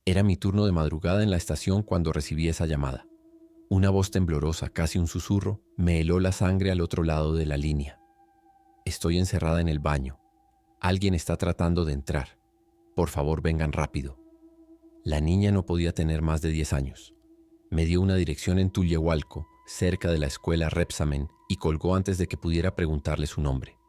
Era mi turno de madrugada en la estación cuando recibí esa llamada. Una voz temblorosa, casi un susurro, me heló la sangre al otro lado de la línea. Estoy encerrada en el baño. Alguien está tratando de entrar. Por favor, vengan rápido. La niña no podía tener más de 10 años. Me dio una dirección en Tullehualco, cerca de la escuela Repsamen, y colgó antes de que pudiera preguntarle su nombre.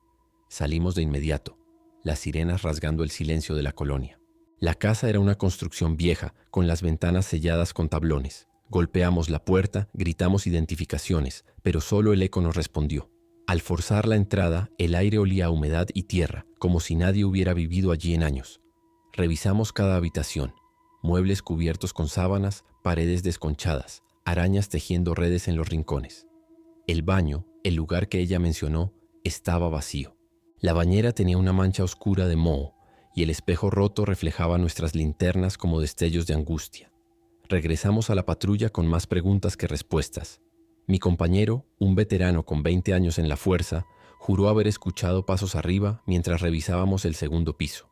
Salimos de inmediato, las sirenas rasgando el silencio de la colonia. La casa era una construcción vieja, con las ventanas selladas con tablones. Golpeamos la puerta, gritamos identificaciones, pero solo el eco nos respondió. Al forzar la entrada, el aire olía a humedad y tierra, como si nadie hubiera vivido allí en años. Revisamos cada habitación. Muebles cubiertos con sábanas, paredes desconchadas, arañas tejiendo redes en los rincones. El baño, el lugar que ella mencionó, estaba vacío. La bañera tenía una mancha oscura de moho y el espejo roto reflejaba nuestras linternas como destellos de angustia. Regresamos a la patrulla con más preguntas que respuestas. Mi compañero, un veterano con 20 años en la fuerza, juró haber escuchado pasos arriba mientras revisábamos el segundo piso.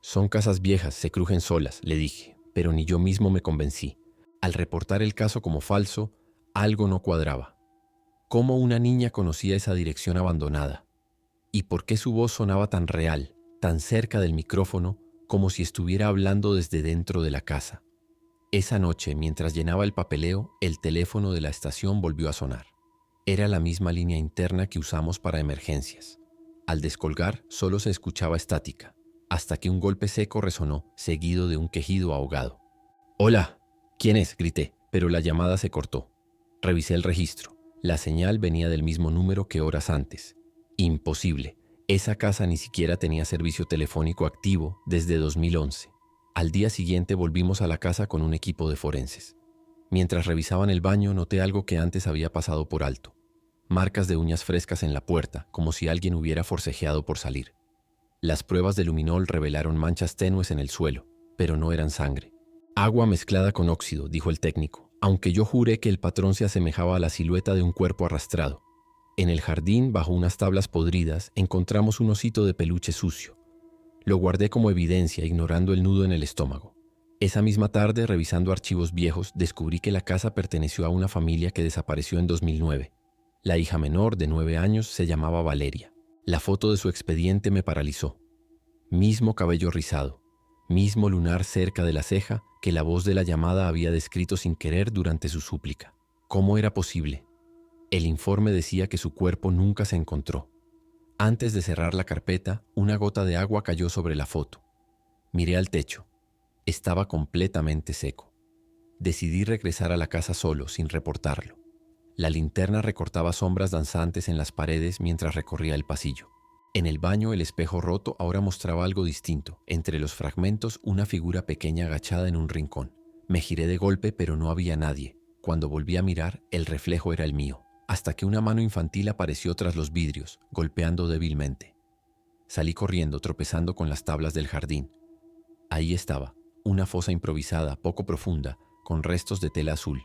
Son casas viejas, se crujen solas, le dije, pero ni yo mismo me convencí. Al reportar el caso como falso, algo no cuadraba. ¿Cómo una niña conocía esa dirección abandonada? ¿Y por qué su voz sonaba tan real, tan cerca del micrófono, como si estuviera hablando desde dentro de la casa? Esa noche, mientras llenaba el papeleo, el teléfono de la estación volvió a sonar. Era la misma línea interna que usamos para emergencias. Al descolgar, solo se escuchaba estática, hasta que un golpe seco resonó, seguido de un quejido ahogado. «Hola, ¿quién es?», grité, pero la llamada se cortó. Revisé el registro. La señal venía del mismo número que horas antes. Imposible. Esa casa ni siquiera tenía servicio telefónico activo desde 2011. Al día siguiente volvimos a la casa con un equipo de forenses. Mientras revisaban el baño noté algo que antes había pasado por alto. Marcas de uñas frescas en la puerta, como si alguien hubiera forcejeado por salir. Las pruebas de luminol revelaron manchas tenues en el suelo, pero no eran sangre. «Agua mezclada con óxido», dijo el técnico, aunque yo juré que el patrón se asemejaba a la silueta de un cuerpo arrastrado. En el jardín, bajo unas tablas podridas, encontramos un osito de peluche sucio. Lo guardé como evidencia, ignorando el nudo en el estómago. Esa misma tarde, revisando archivos viejos, descubrí que la casa perteneció a una familia que desapareció en 2009. La hija menor, de 9 años, se llamaba Valeria. La foto de su expediente me paralizó. Mismo cabello rizado, mismo lunar cerca de la ceja que la voz de la llamada había descrito sin querer durante su súplica. ¿Cómo era posible? El informe decía que su cuerpo nunca se encontró. Antes de cerrar la carpeta, una gota de agua cayó sobre la foto. Miré al techo. Estaba completamente seco. Decidí regresar a la casa solo, sin reportarlo. La linterna recortaba sombras danzantes en las paredes mientras recorría el pasillo. En el baño, el espejo roto ahora mostraba algo distinto. Entre los fragmentos, una figura pequeña agachada en un rincón. Me giré de golpe, pero no había nadie. Cuando volví a mirar, el reflejo era el mío, hasta que una mano infantil apareció tras los vidrios, golpeando débilmente. Salí corriendo, tropezando con las tablas del jardín. Ahí estaba, una fosa improvisada, poco profunda, con restos de tela azul.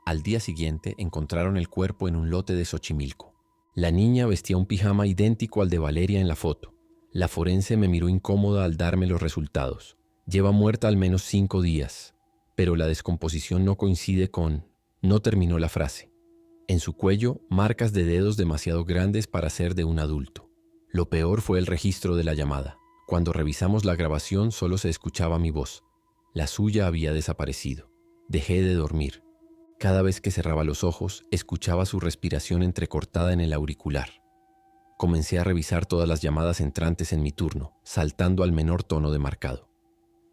Al día siguiente encontraron el cuerpo en un lote de Xochimilco. La niña vestía un pijama idéntico al de Valeria en la foto. La forense me miró incómoda al darme los resultados. Lleva muerta al menos 5 días, pero la descomposición no coincide con... No terminó la frase. En su cuello, marcas de dedos demasiado grandes para ser de un adulto. Lo peor fue el registro de la llamada. Cuando revisamos la grabación solo se escuchaba mi voz. La suya había desaparecido. Dejé de dormir. Cada vez que cerraba los ojos, escuchaba su respiración entrecortada en el auricular. Comencé a revisar todas las llamadas entrantes en mi turno, saltando al menor tono de marcado.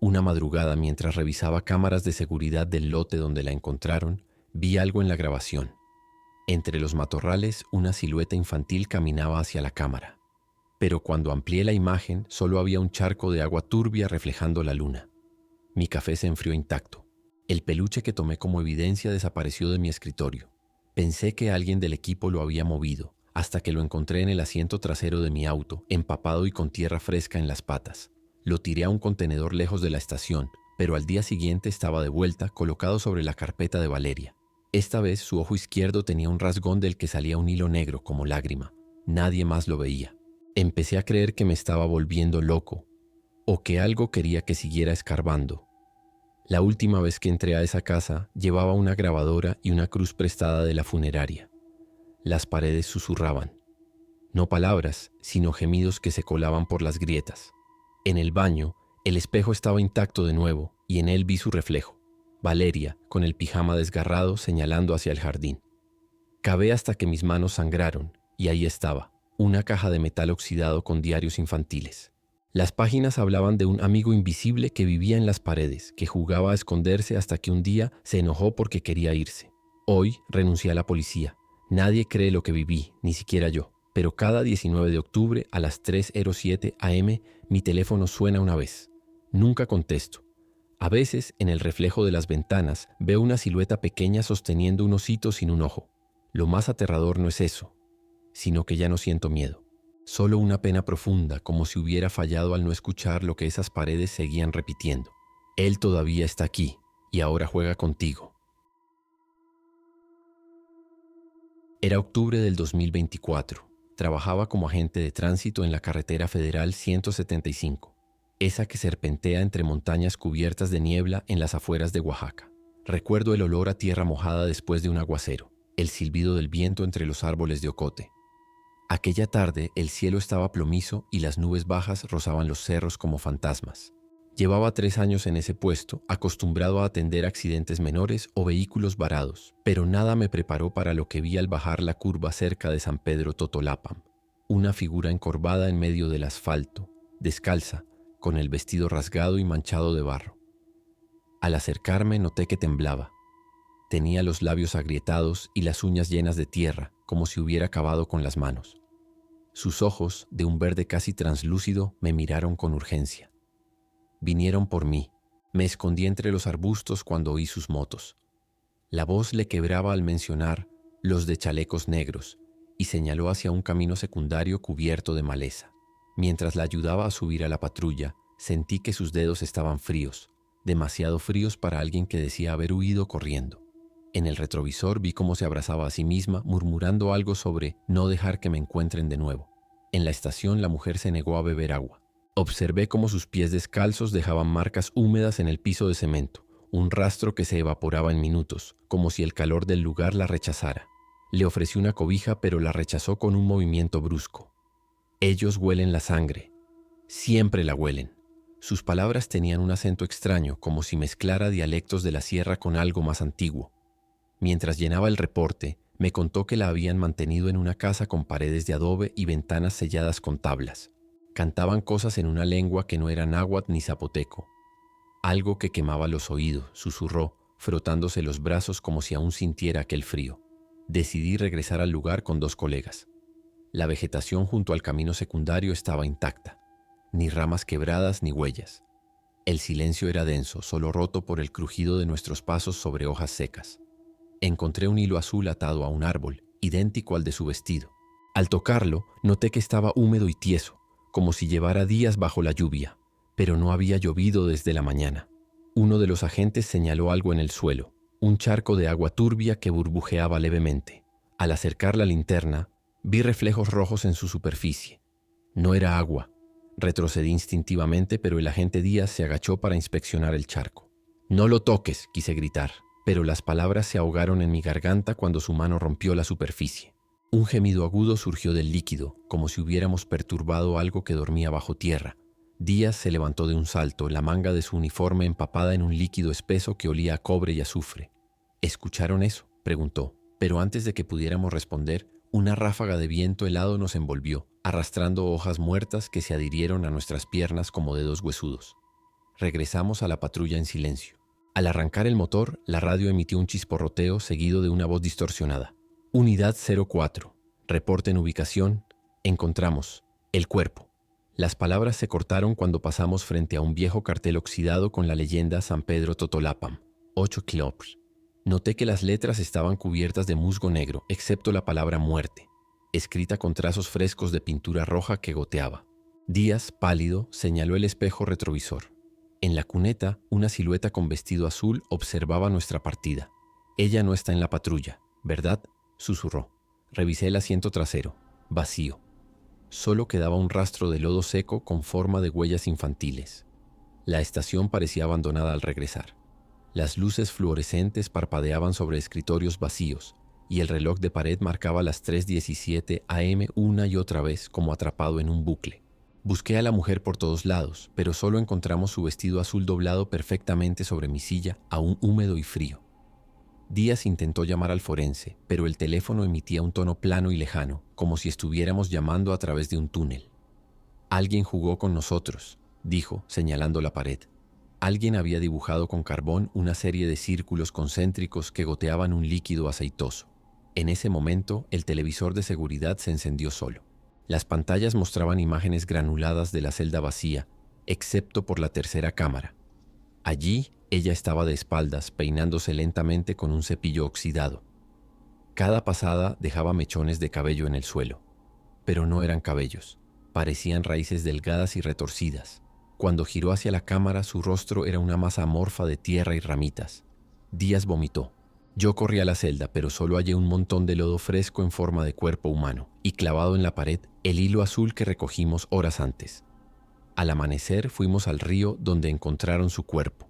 Una madrugada, mientras revisaba cámaras de seguridad del lote donde la encontraron, vi algo en la grabación. Entre los matorrales, una silueta infantil caminaba hacia la cámara. Pero cuando amplié la imagen, solo había un charco de agua turbia reflejando la luna. Mi café se enfrió intacto. El peluche que tomé como evidencia desapareció de mi escritorio. Pensé que alguien del equipo lo había movido, hasta que lo encontré en el asiento trasero de mi auto, empapado y con tierra fresca en las patas. Lo tiré a un contenedor lejos de la estación, pero al día siguiente estaba de vuelta, colocado sobre la carpeta de Valeria. Esta vez su ojo izquierdo tenía un rasgón del que salía un hilo negro como lágrima. Nadie más lo veía. Empecé a creer que me estaba volviendo loco, o que algo quería que siguiera escarbando. La última vez que entré a esa casa llevaba una grabadora y una cruz prestada de la funeraria. Las paredes susurraban. No palabras, sino gemidos que se colaban por las grietas. En el baño, el espejo estaba intacto de nuevo y en él vi su reflejo. Valeria, con el pijama desgarrado, señalando hacia el jardín. Cavé hasta que mis manos sangraron y ahí estaba, una caja de metal oxidado con diarios infantiles. Las páginas hablaban de un amigo invisible que vivía en las paredes, que jugaba a esconderse hasta que un día se enojó porque quería irse. Hoy renuncié a la policía. Nadie cree lo que viví, ni siquiera yo. Pero cada 19 de octubre a las 3:07 am mi teléfono suena una vez. Nunca contesto. A veces, en el reflejo de las ventanas, veo una silueta pequeña sosteniendo un osito sin un ojo. Lo más aterrador no es eso, sino que ya no siento miedo. Solo una pena profunda, como si hubiera fallado al no escuchar lo que esas paredes seguían repitiendo. Él todavía está aquí y ahora juega contigo. Era octubre del 2024. Trabajaba como agente de tránsito en la carretera federal 175, esa que serpentea entre montañas cubiertas de niebla en las afueras de Oaxaca. Recuerdo el olor a tierra mojada después de un aguacero, el silbido del viento entre los árboles de ocote. Aquella tarde el cielo estaba plomizo y las nubes bajas rozaban los cerros como fantasmas. Llevaba 3 años en ese puesto, acostumbrado a atender accidentes menores o vehículos varados, pero nada me preparó para lo que vi al bajar la curva cerca de San Pedro Totolapam. Una figura encorvada en medio del asfalto, descalza, con el vestido rasgado y manchado de barro. Al acercarme noté que temblaba. Tenía los labios agrietados y las uñas llenas de tierra, como si hubiera cavado con las manos. Sus ojos, de un verde casi translúcido, me miraron con urgencia. Vinieron por mí. Me escondí entre los arbustos cuando oí sus motos. La voz le quebraba al mencionar los de chalecos negros y señaló hacia un camino secundario cubierto de maleza. Mientras la ayudaba a subir a la patrulla, sentí que sus dedos estaban fríos, demasiado fríos para alguien que decía haber huido corriendo. En el retrovisor vi cómo se abrazaba a sí misma, murmurando algo sobre no dejar que me encuentren de nuevo. En la estación la mujer se negó a beber agua. Observé cómo sus pies descalzos dejaban marcas húmedas en el piso de cemento, un rastro que se evaporaba en minutos, como si el calor del lugar la rechazara. Le ofrecí una cobija, pero la rechazó con un movimiento brusco. Ellos huelen la sangre. Siempre la huelen. Sus palabras tenían un acento extraño, como si mezclara dialectos de la sierra con algo más antiguo. Mientras llenaba el reporte, me contó que la habían mantenido en una casa con paredes de adobe y ventanas selladas con tablas. Cantaban cosas en una lengua que no era náhuatl ni zapoteco. Algo que quemaba los oídos, susurró, frotándose los brazos como si aún sintiera aquel frío. Decidí regresar al lugar con 2 colegas. La vegetación junto al camino secundario estaba intacta. Ni ramas quebradas ni huellas. El silencio era denso, solo roto por el crujido de nuestros pasos sobre hojas secas. Encontré un hilo azul atado a un árbol, idéntico al de su vestido. Al tocarlo, noté que estaba húmedo y tieso, como si llevara días bajo la lluvia, pero no había llovido desde la mañana. Uno de los agentes señaló algo en el suelo, un charco de agua turbia que burbujeaba levemente. Al acercar la linterna, vi reflejos rojos en su superficie. No era agua. Retrocedí instintivamente, pero el agente Díaz se agachó para inspeccionar el charco. «No lo toques», quise gritar, pero las palabras se ahogaron en mi garganta cuando su mano rompió la superficie. Un gemido agudo surgió del líquido, como si hubiéramos perturbado algo que dormía bajo tierra. Díaz se levantó de un salto, la manga de su uniforme empapada en un líquido espeso que olía a cobre y azufre. «¿Escucharon eso?», preguntó, pero antes de que pudiéramos responder, una ráfaga de viento helado nos envolvió, arrastrando hojas muertas que se adhirieron a nuestras piernas como dedos huesudos. Regresamos a la patrulla en silencio. Al arrancar el motor, la radio emitió un chisporroteo seguido de una voz distorsionada. Unidad 04. Reporte en ubicación. Encontramos el cuerpo. Las palabras se cortaron cuando pasamos frente a un viejo cartel oxidado con la leyenda San Pedro Totolapam, 8 kilómetros. Noté que las letras estaban cubiertas de musgo negro, excepto la palabra muerte, escrita con trazos frescos de pintura roja que goteaba. Díaz, pálido, señaló el espejo retrovisor. En la cuneta, una silueta con vestido azul observaba nuestra partida. «Ella no está en la patrulla, ¿verdad?», susurró. Revisé el asiento trasero. Vacío. Solo quedaba un rastro de lodo seco con forma de huellas infantiles. La estación parecía abandonada al regresar. Las luces fluorescentes parpadeaban sobre escritorios vacíos, y el reloj de pared marcaba las 3:17 am una y otra vez como atrapado en un bucle. Busqué a la mujer por todos lados, pero solo encontramos su vestido azul doblado perfectamente sobre mi silla, aún húmedo y frío. Díaz intentó llamar al forense, pero el teléfono emitía un tono plano y lejano, como si estuviéramos llamando a través de un túnel. Alguien jugó con nosotros, dijo, señalando la pared. Alguien había dibujado con carbón una serie de círculos concéntricos que goteaban un líquido aceitoso. En ese momento, el televisor de seguridad se encendió solo. Las pantallas mostraban imágenes granuladas de la celda vacía, excepto por la tercera cámara. Allí, ella estaba de espaldas, peinándose lentamente con un cepillo oxidado. Cada pasada dejaba mechones de cabello en el suelo. Pero no eran cabellos, parecían raíces delgadas y retorcidas. Cuando giró hacia la cámara, su rostro era una masa amorfa de tierra y ramitas. Díaz vomitó. Yo corrí a la celda, pero solo hallé un montón de lodo fresco en forma de cuerpo humano, y clavado en la pared, el hilo azul que recogimos horas antes. Al amanecer fuimos al río donde encontraron su cuerpo.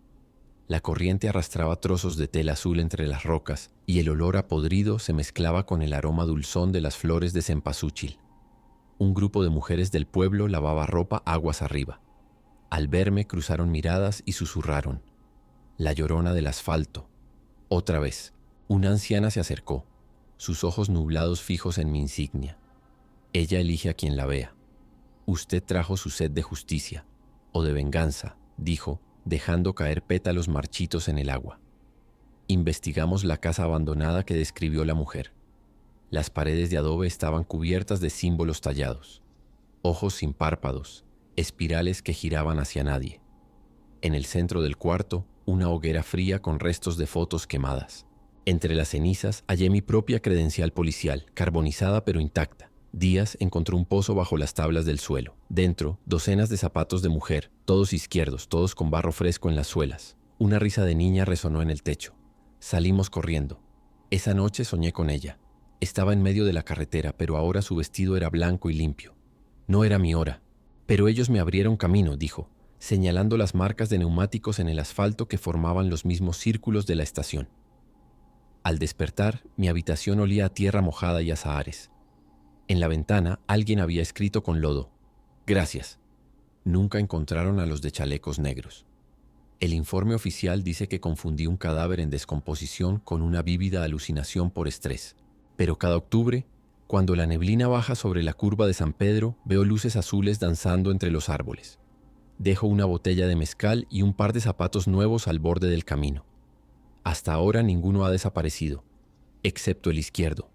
La corriente arrastraba trozos de tela azul entre las rocas, y el olor a podrido se mezclaba con el aroma dulzón de las flores de cempasúchil. Un grupo de mujeres del pueblo lavaba ropa aguas arriba. Al verme cruzaron miradas y susurraron: «La llorona del asfalto». Otra vez, una anciana se acercó, sus ojos nublados fijos en mi insignia. Ella elige a quien la vea. «Usted trajo su sed de justicia, o de venganza», dijo, dejando caer pétalos marchitos en el agua. Investigamos la casa abandonada que describió la mujer. Las paredes de adobe estaban cubiertas de símbolos tallados, ojos sin párpados, espirales que giraban hacia nadie. En el centro del cuarto, una hoguera fría con restos de fotos quemadas. Entre las cenizas hallé mi propia credencial policial, carbonizada pero intacta. Díaz encontró un pozo bajo las tablas del suelo. Dentro, docenas de zapatos de mujer, todos izquierdos, todos con barro fresco en las suelas. Una risa de niña resonó en el techo. Salimos corriendo. Esa noche soñé con ella. Estaba en medio de la carretera, pero ahora su vestido era blanco y limpio. No era mi hora. Pero ellos me abrieron camino, dijo, señalando las marcas de neumáticos en el asfalto que formaban los mismos círculos de la estación. Al despertar, mi habitación olía a tierra mojada y azahares. En la ventana, alguien había escrito con lodo: «Gracias». Nunca encontraron a los de chalecos negros. El informe oficial dice que confundí un cadáver en descomposición con una vívida alucinación por estrés. Pero cada octubre, cuando la neblina baja sobre la curva de San Pedro, veo luces azules danzando entre los árboles. Dejo una botella de mezcal y un par de zapatos nuevos al borde del camino. Hasta ahora ninguno ha desaparecido, excepto el izquierdo.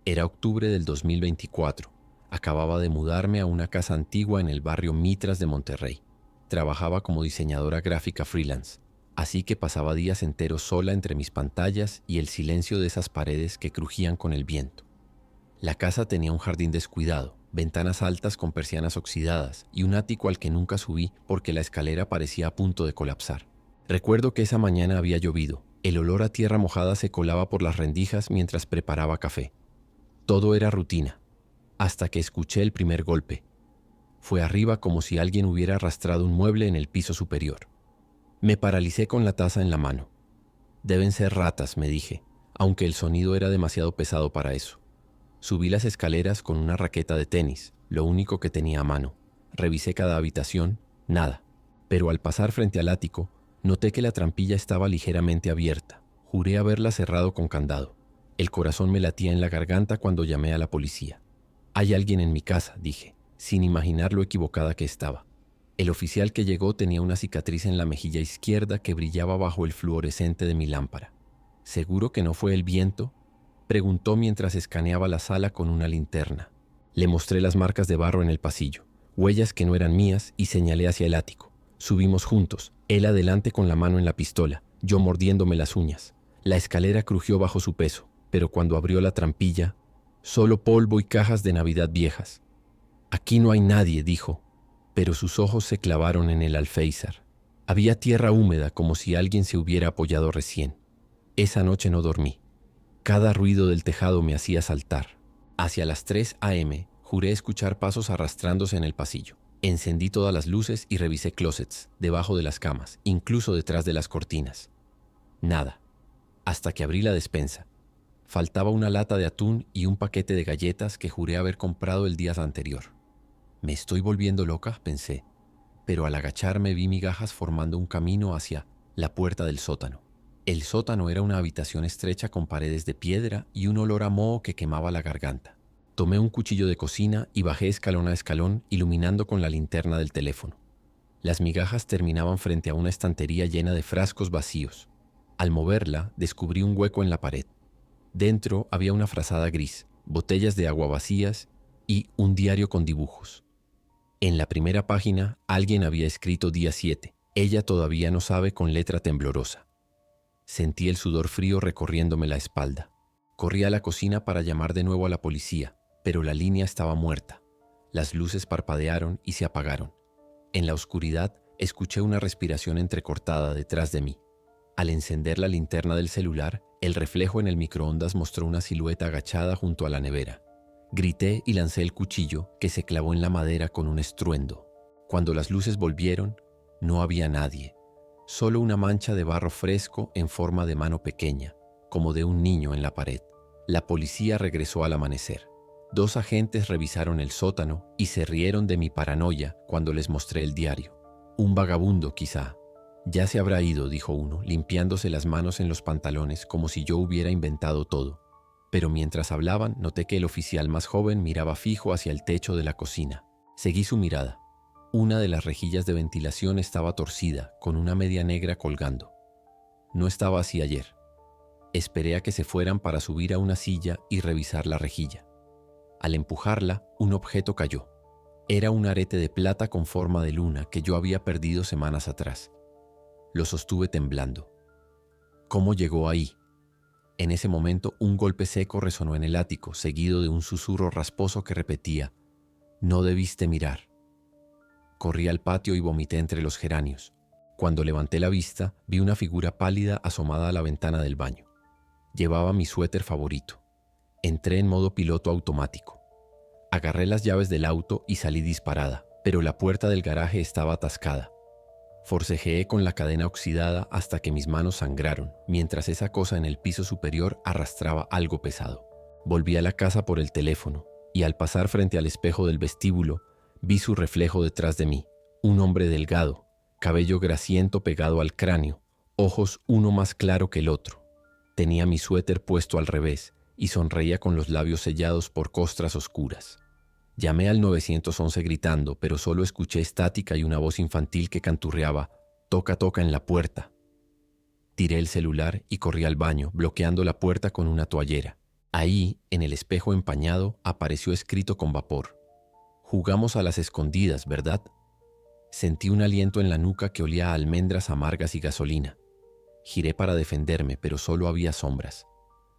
Era octubre del 2024. Acababa de mudarme a una casa antigua en el barrio Mitras de Monterrey. Trabajaba como diseñadora gráfica freelance, así que pasaba días enteros sola entre mis pantallas y el silencio de esas paredes que crujían con el viento. La casa tenía un jardín descuidado, ventanas altas con persianas oxidadas y un ático al que nunca subí porque la escalera parecía a punto de colapsar. Recuerdo que esa mañana había llovido. El olor a tierra mojada se colaba por las rendijas mientras preparaba café. Todo era rutina, hasta que escuché el primer golpe. Fue arriba como si alguien hubiera arrastrado un mueble en el piso superior. Me paralicé con la taza en la mano. Deben ser ratas, me dije, aunque el sonido era demasiado pesado para eso. Subí las escaleras con una raqueta de tenis, lo único que tenía a mano. Revisé cada habitación, nada. Pero al pasar frente al ático, noté que la trampilla estaba ligeramente abierta. Juré haberla cerrado con candado. El corazón me latía en la garganta cuando llamé a la policía. «Hay alguien en mi casa», dije, sin imaginar lo equivocada que estaba. El oficial que llegó tenía una cicatriz en la mejilla izquierda que brillaba bajo el fluorescente de mi lámpara. «¿Seguro que no fue el viento?», preguntó mientras escaneaba la sala con una linterna. Le mostré las marcas de barro en el pasillo, huellas que no eran mías, y señalé hacia el ático. Subimos juntos, él adelante con la mano en la pistola, yo mordiéndome las uñas. La escalera crujió bajo su peso, pero cuando abrió la trampilla, solo polvo y cajas de Navidad viejas. «Aquí no hay nadie», dijo, pero sus ojos se clavaron en el alféizar. Había tierra húmeda como si alguien se hubiera apoyado recién. Esa noche no dormí. Cada ruido del tejado me hacía saltar. Hacia las 3 am, juré escuchar pasos arrastrándose en el pasillo. Encendí todas las luces y revisé closets, debajo de las camas, incluso detrás de las cortinas. Nada. Hasta que abrí la despensa. Faltaba una lata de atún y un paquete de galletas que juré haber comprado el día anterior. Me estoy volviendo loca, pensé, pero al agacharme vi migajas formando un camino hacia la puerta del sótano. El sótano era una habitación estrecha con paredes de piedra y un olor a moho que quemaba la garganta. Tomé un cuchillo de cocina y bajé escalón a escalón, iluminando con la linterna del teléfono. Las migajas terminaban frente a una estantería llena de frascos vacíos. Al moverla, descubrí un hueco en la pared. Dentro había una frazada gris, botellas de agua vacías y un diario con dibujos. En la primera página, alguien había escrito día 7. Ella todavía no sabe, con letra temblorosa. Sentí el sudor frío recorriéndome la espalda. Corrí a la cocina para llamar de nuevo a la policía, pero la línea estaba muerta. Las luces parpadearon y se apagaron. En la oscuridad, escuché una respiración entrecortada detrás de mí. Al encender la linterna del celular, el reflejo en el microondas mostró una silueta agachada junto a la nevera. Grité y lancé el cuchillo, que se clavó en la madera con un estruendo. Cuando las luces volvieron, no había nadie. Solo una mancha de barro fresco en forma de mano pequeña, como de un niño en la pared. La policía regresó al amanecer. 2 agentes revisaron el sótano y se rieron de mi paranoia cuando les mostré el diario. Un vagabundo, quizá. Ya se habrá ido, dijo uno, limpiándose las manos en los pantalones como si yo hubiera inventado todo. Pero mientras hablaban, noté que el oficial más joven miraba fijo hacia el techo de la cocina. Seguí su mirada. Una de las rejillas de ventilación estaba torcida, con una media negra colgando. No estaba así ayer. Esperé a que se fueran para subir a una silla y revisar la rejilla. Al empujarla, un objeto cayó. Era un arete de plata con forma de luna que yo había perdido semanas atrás. Lo sostuve temblando. ¿Cómo llegó ahí? En ese momento, un golpe seco resonó en el ático, seguido de un susurro rasposo que repetía: «No debiste mirar». Corrí al patio y vomité entre los geranios. Cuando levanté la vista, vi una figura pálida asomada a la ventana del baño. Llevaba mi suéter favorito. Entré en modo piloto automático. Agarré las llaves del auto y salí disparada, pero la puerta del garaje estaba atascada. Forcejeé con la cadena oxidada hasta que mis manos sangraron, mientras esa cosa en el piso superior arrastraba algo pesado. Volví a la casa por el teléfono, y al pasar frente al espejo del vestíbulo, vi su reflejo detrás de mí. Un hombre delgado, cabello grasiento pegado al cráneo, ojos uno más claro que el otro. Tenía mi suéter puesto al revés y sonreía con los labios sellados por costras oscuras. Llamé al 911 gritando, pero solo escuché estática y una voz infantil que canturreaba: «Toca, toca en la puerta». Tiré el celular y corrí al baño, bloqueando la puerta con una toallera. Ahí, en el espejo empañado, apareció escrito con vapor: «Jugamos a las escondidas, ¿verdad?». Sentí un aliento en la nuca que olía a almendras amargas y gasolina. Giré para defenderme, pero solo había sombras.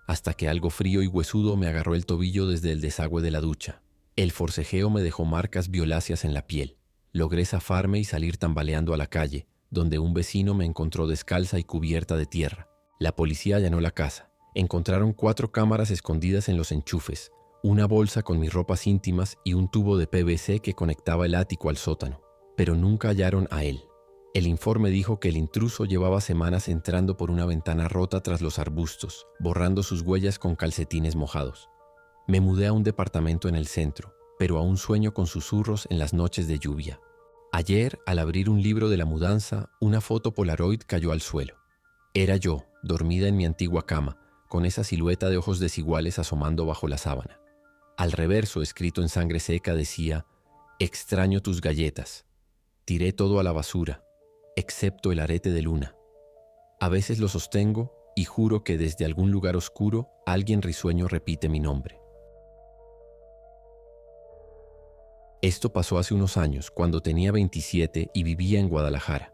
Hasta que algo frío y huesudo me agarró el tobillo desde el desagüe de la ducha. El forcejeo me dejó marcas violáceas en la piel. Logré zafarme y salir tambaleando a la calle, donde un vecino me encontró descalza y cubierta de tierra. La policía allanó la casa. Encontraron 4 cámaras escondidas en los enchufes, una bolsa con mis ropas íntimas y un tubo de PVC que conectaba el ático al sótano. Pero nunca hallaron a él. El informe dijo que el intruso llevaba semanas entrando por una ventana rota tras los arbustos, borrando sus huellas con calcetines mojados. Me mudé a un departamento en el centro, pero aún sueño con susurros en las noches de lluvia. Ayer, al abrir un libro de la mudanza, una foto Polaroid cayó al suelo. Era yo, dormida en mi antigua cama, con esa silueta de ojos desiguales asomando bajo la sábana. Al reverso, escrito en sangre seca, decía: «Extraño tus galletas». Tiré todo a la basura, excepto el arete de luna. A veces lo sostengo y juro que desde algún lugar oscuro alguien risueño repite mi nombre. Esto pasó hace unos años, cuando tenía 27 y vivía en Guadalajara.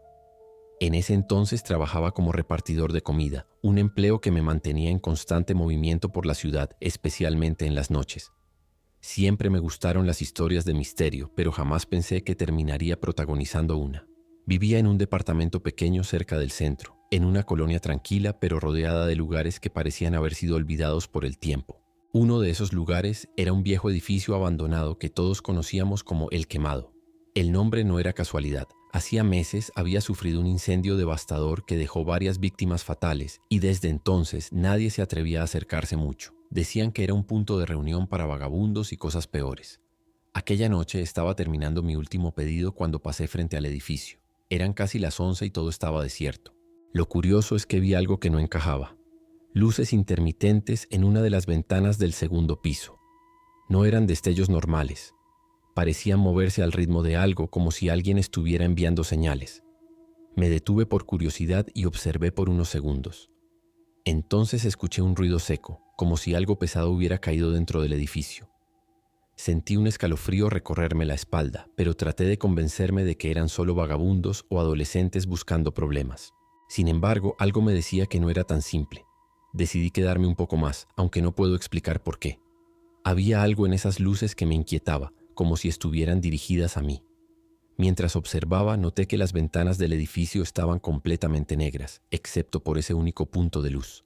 En ese entonces trabajaba como repartidor de comida, un empleo que me mantenía en constante movimiento por la ciudad, especialmente en las noches. Siempre me gustaron las historias de misterio, pero jamás pensé que terminaría protagonizando una. Vivía en un departamento pequeño cerca del centro, en una colonia tranquila pero rodeada de lugares que parecían haber sido olvidados por el tiempo. Uno de esos lugares era un viejo edificio abandonado que todos conocíamos como El Quemado. El nombre no era casualidad. Hacía meses había sufrido un incendio devastador que dejó varias víctimas fatales y desde entonces nadie se atrevía a acercarse mucho. Decían que era un punto de reunión para vagabundos y cosas peores. Aquella noche estaba terminando mi último pedido cuando pasé frente al edificio. Eran casi las 11 y todo estaba desierto. Lo curioso es que vi algo que no encajaba. Luces intermitentes en una de las ventanas del segundo piso. No eran destellos normales. Parecían moverse al ritmo de algo, como si alguien estuviera enviando señales. Me detuve por curiosidad y observé por unos segundos. Entonces escuché un ruido seco, como si algo pesado hubiera caído dentro del edificio. Sentí un escalofrío recorrerme la espalda, pero traté de convencerme de que eran solo vagabundos o adolescentes buscando problemas. Sin embargo, algo me decía que no era tan simple. Decidí quedarme un poco más, aunque no puedo explicar por qué. Había algo en esas luces que me inquietaba, como si estuvieran dirigidas a mí. Mientras observaba, noté que las ventanas del edificio estaban completamente negras, excepto por ese único punto de luz.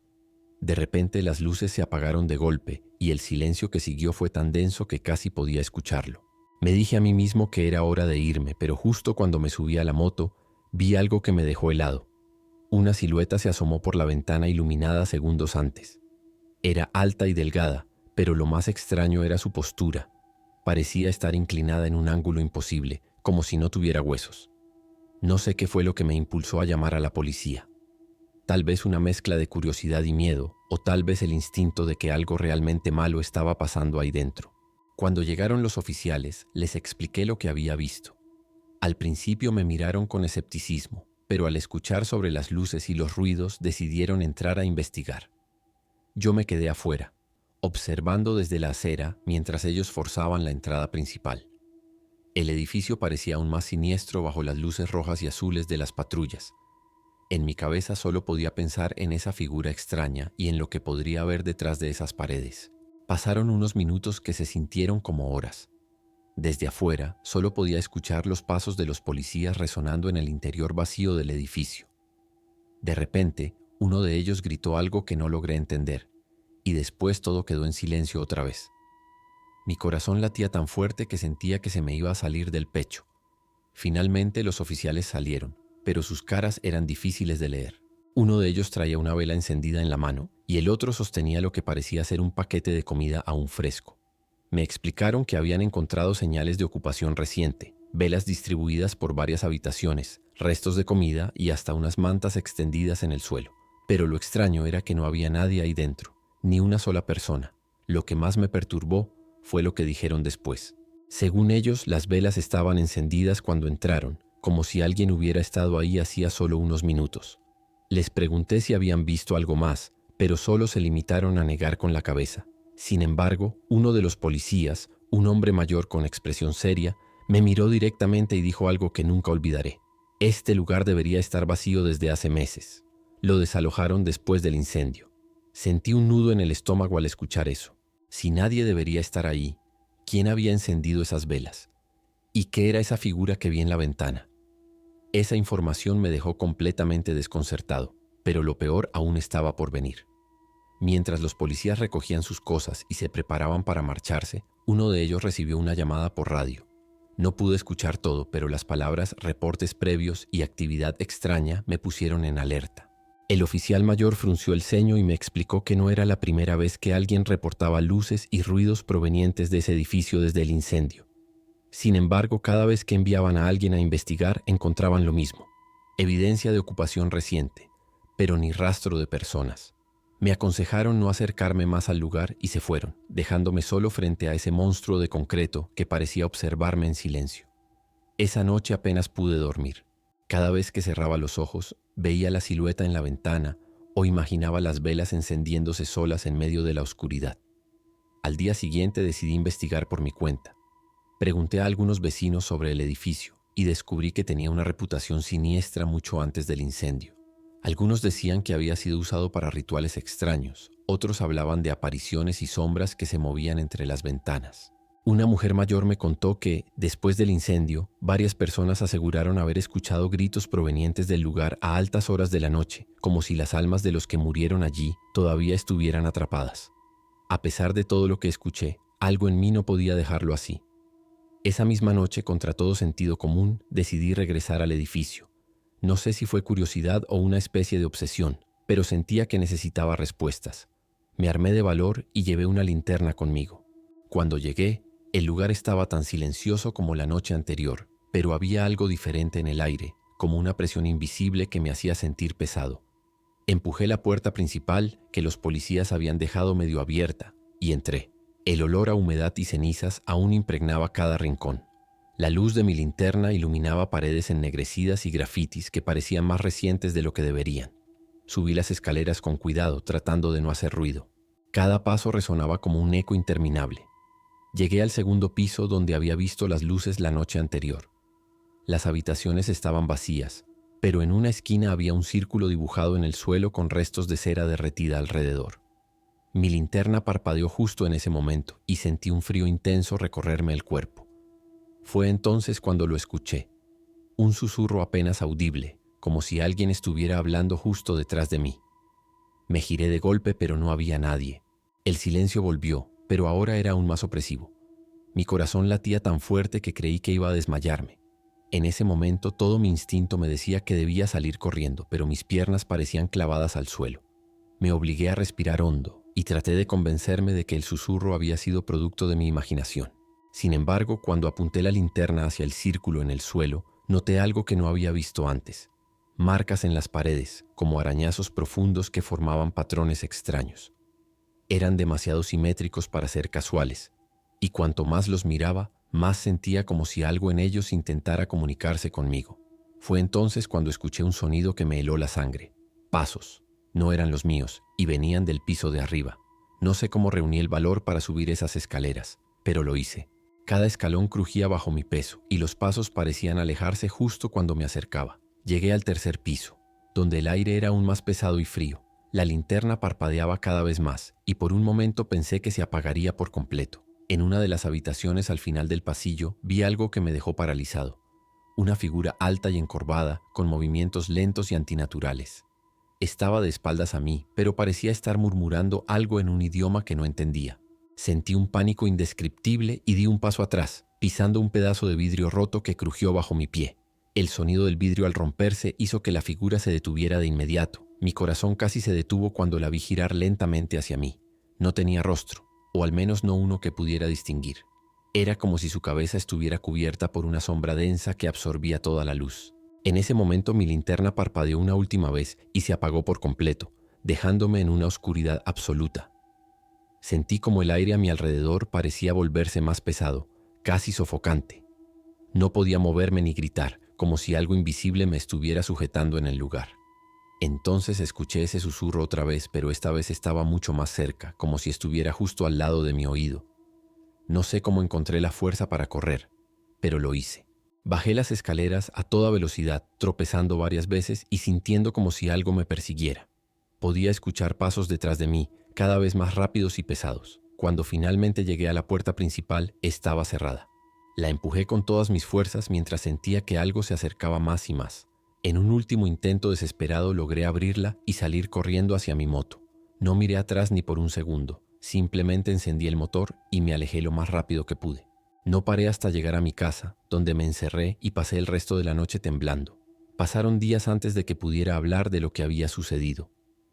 De repente las luces se apagaron de golpe y el silencio que siguió fue tan denso que casi podía escucharlo. Me dije a mí mismo que era hora de irme, pero justo cuando me subí a la moto, vi algo que me dejó helado. Una silueta se asomó por la ventana iluminada segundos antes. Era alta y delgada, pero lo más extraño era su postura. Parecía estar inclinada en un ángulo imposible, como si no tuviera huesos. No sé qué fue lo que me impulsó a llamar a la policía. Tal vez una mezcla de curiosidad y miedo, o tal vez el instinto de que algo realmente malo estaba pasando ahí dentro. Cuando llegaron los oficiales, les expliqué lo que había visto. Al principio me miraron con escepticismo, pero al escuchar sobre las luces y los ruidos decidieron entrar a investigar. Yo me quedé afuera, observando desde la acera mientras ellos forzaban la entrada principal. El edificio parecía aún más siniestro bajo las luces rojas y azules de las patrullas. En mi cabeza solo podía pensar en esa figura extraña y en lo que podría haber detrás de esas paredes. Pasaron unos minutos que se sintieron como horas. Desde afuera solo podía escuchar los pasos de los policías resonando en el interior vacío del edificio. De repente, uno de ellos gritó algo que no logré entender, y después todo quedó en silencio otra vez. Mi corazón latía tan fuerte que sentía que se me iba a salir del pecho. Finalmente los oficiales salieron, pero sus caras eran difíciles de leer. Uno de ellos traía una vela encendida en la mano y el otro sostenía lo que parecía ser un paquete de comida aún fresco. Me explicaron que habían encontrado señales de ocupación reciente, velas distribuidas por varias habitaciones, restos de comida y hasta unas mantas extendidas en el suelo. Pero lo extraño era que no había nadie ahí dentro, ni una sola persona. Lo que más me perturbó fue lo que dijeron después. Según ellos, las velas estaban encendidas cuando entraron, como si alguien hubiera estado ahí hacía solo unos minutos. Les pregunté si habían visto algo más, pero solo se limitaron a negar con la cabeza. Sin embargo, uno de los policías, un hombre mayor con expresión seria, me miró directamente y dijo algo que nunca olvidaré. Este lugar debería estar vacío desde hace meses. Lo desalojaron después del incendio. Sentí un nudo en el estómago al escuchar eso. Si nadie debería estar ahí, ¿quién había encendido esas velas? ¿Y qué era esa figura que vi en la ventana? Esa información me dejó completamente desconcertado, pero lo peor aún estaba por venir. Mientras los policías recogían sus cosas y se preparaban para marcharse, uno de ellos recibió una llamada por radio. No pude escuchar todo, pero las palabras reportes previos y actividad extraña me pusieron en alerta. El oficial mayor frunció el ceño y me explicó que no era la primera vez que alguien reportaba luces y ruidos provenientes de ese edificio desde el incendio. Sin embargo, cada vez que enviaban a alguien a investigar, encontraban lo mismo. Evidencia de ocupación reciente, pero ni rastro de personas. Me aconsejaron no acercarme más al lugar y se fueron, dejándome solo frente a ese monstruo de concreto que parecía observarme en silencio. Esa noche apenas pude dormir. Cada vez que cerraba los ojos, veía la silueta en la ventana o imaginaba las velas encendiéndose solas en medio de la oscuridad. Al día siguiente decidí investigar por mi cuenta. Pregunté a algunos vecinos sobre el edificio y descubrí que tenía una reputación siniestra mucho antes del incendio. Algunos decían que había sido usado para rituales extraños, otros hablaban de apariciones y sombras que se movían entre las ventanas. Una mujer mayor me contó que, después del incendio, varias personas aseguraron haber escuchado gritos provenientes del lugar a altas horas de la noche, como si las almas de los que murieron allí todavía estuvieran atrapadas. A pesar de todo lo que escuché, algo en mí no podía dejarlo así. Esa misma noche, contra todo sentido común, decidí regresar al edificio. No sé si fue curiosidad o una especie de obsesión, pero sentía que necesitaba respuestas. Me armé de valor y llevé una linterna conmigo. Cuando llegué, el lugar estaba tan silencioso como la noche anterior, pero había algo diferente en el aire, como una presión invisible que me hacía sentir pesado. Empujé la puerta principal que los policías habían dejado medio abierta y entré. El olor a humedad y cenizas aún impregnaba cada rincón. La luz de mi linterna iluminaba paredes ennegrecidas y grafitis que parecían más recientes de lo que deberían. Subí las escaleras con cuidado, tratando de no hacer ruido. Cada paso resonaba como un eco interminable. Llegué al segundo piso donde había visto las luces la noche anterior. Las habitaciones estaban vacías, pero en una esquina había un círculo dibujado en el suelo con restos de cera derretida alrededor. Mi linterna parpadeó justo en ese momento y sentí un frío intenso recorrerme el cuerpo. Fue entonces cuando lo escuché. Un susurro apenas audible, como si alguien estuviera hablando justo detrás de mí. Me giré de golpe, pero no había nadie. El silencio volvió, pero ahora era aún más opresivo. Mi corazón latía tan fuerte que creí que iba a desmayarme. En ese momento todo mi instinto me decía que debía salir corriendo, pero mis piernas parecían clavadas al suelo. Me obligué a respirar hondo y traté de convencerme de que el susurro había sido producto de mi imaginación. Sin embargo, cuando apunté la linterna hacia el círculo en el suelo, noté algo que no había visto antes. Marcas en las paredes, como arañazos profundos que formaban patrones extraños. Eran demasiado simétricos para ser casuales, y cuanto más los miraba, más sentía como si algo en ellos intentara comunicarse conmigo. Fue entonces cuando escuché un sonido que me heló la sangre. Pasos. No eran los míos, y venían del piso de arriba. No sé cómo reuní el valor para subir esas escaleras, pero lo hice. Cada escalón crujía bajo mi peso, y los pasos parecían alejarse justo cuando me acercaba. Llegué al tercer piso, donde el aire era aún más pesado y frío. La linterna parpadeaba cada vez más, y por un momento pensé que se apagaría por completo. En una de las habitaciones al final del pasillo vi algo que me dejó paralizado. Una figura alta y encorvada, con movimientos lentos y antinaturales. Estaba de espaldas a mí, pero parecía estar murmurando algo en un idioma que no entendía. Sentí un pánico indescriptible y di un paso atrás, pisando un pedazo de vidrio roto que crujió bajo mi pie. El sonido del vidrio al romperse hizo que la figura se detuviera de inmediato. Mi corazón casi se detuvo cuando la vi girar lentamente hacia mí. No tenía rostro, o al menos no uno que pudiera distinguir. Era como si su cabeza estuviera cubierta por una sombra densa que absorbía toda la luz. En ese momento mi linterna parpadeó una última vez y se apagó por completo, dejándome en una oscuridad absoluta. Sentí como el aire a mi alrededor parecía volverse más pesado, casi sofocante. No podía moverme ni gritar, como si algo invisible me estuviera sujetando en el lugar. Entonces escuché ese susurro otra vez, pero esta vez estaba mucho más cerca, como si estuviera justo al lado de mi oído. No sé cómo encontré la fuerza para correr, pero lo hice. Bajé las escaleras a toda velocidad, tropezando varias veces y sintiendo como si algo me persiguiera. Podía escuchar pasos detrás de mí, cada vez más rápidos y pesados. Cuando finalmente llegué a la puerta principal, estaba cerrada. La empujé con todas mis fuerzas mientras sentía que algo se acercaba más y más. En un último intento desesperado logré abrirla y salir corriendo hacia mi moto. No miré atrás ni por un segundo, simplemente encendí el motor y me alejé lo más rápido que pude. No paré hasta llegar a mi casa, donde me encerré y pasé el resto de la noche temblando. Pasaron días antes de que pudiera hablar de lo que había sucedido.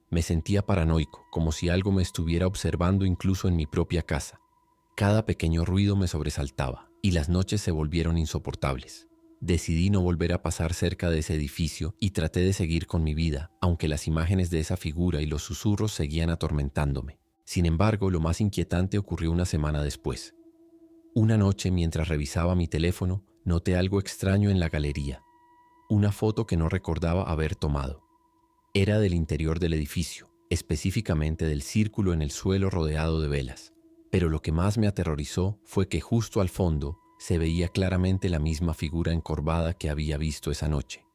Me sentía paranoico, como si algo me estuviera observando incluso en mi propia casa. Cada pequeño ruido me sobresaltaba, y las noches se volvieron insoportables. Decidí no volver a pasar cerca de ese edificio y traté de seguir con mi vida, aunque las imágenes de esa figura y los susurros seguían atormentándome. Sin embargo, lo más inquietante ocurrió una semana después. Una noche, mientras revisaba mi teléfono, noté algo extraño en la galería. Una foto que no recordaba haber tomado. Era del interior del edificio, específicamente del círculo en el suelo rodeado de velas. Pero lo que más me aterrorizó fue que justo al fondo se veía claramente la misma figura encorvada que había visto esa noche.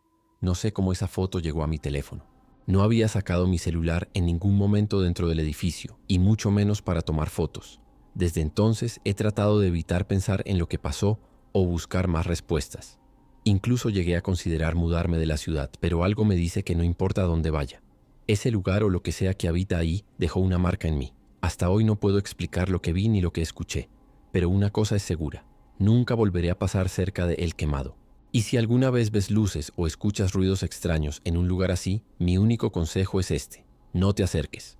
No sé cómo esa foto llegó a mi teléfono. No había sacado mi celular en ningún momento dentro del edificio, y mucho menos para tomar fotos. Desde entonces he tratado de evitar pensar en lo que pasó o buscar más respuestas. Incluso llegué a considerar mudarme de la ciudad, pero algo me dice que no importa dónde vaya. Ese lugar o lo que sea que habita ahí dejó una marca en mí. Hasta hoy no puedo explicar lo que vi ni lo que escuché, pero una cosa es segura. Nunca volveré a pasar cerca de El Quemado. Y si alguna vez ves luces o escuchas ruidos extraños en un lugar así, mi único consejo es este: no te acerques.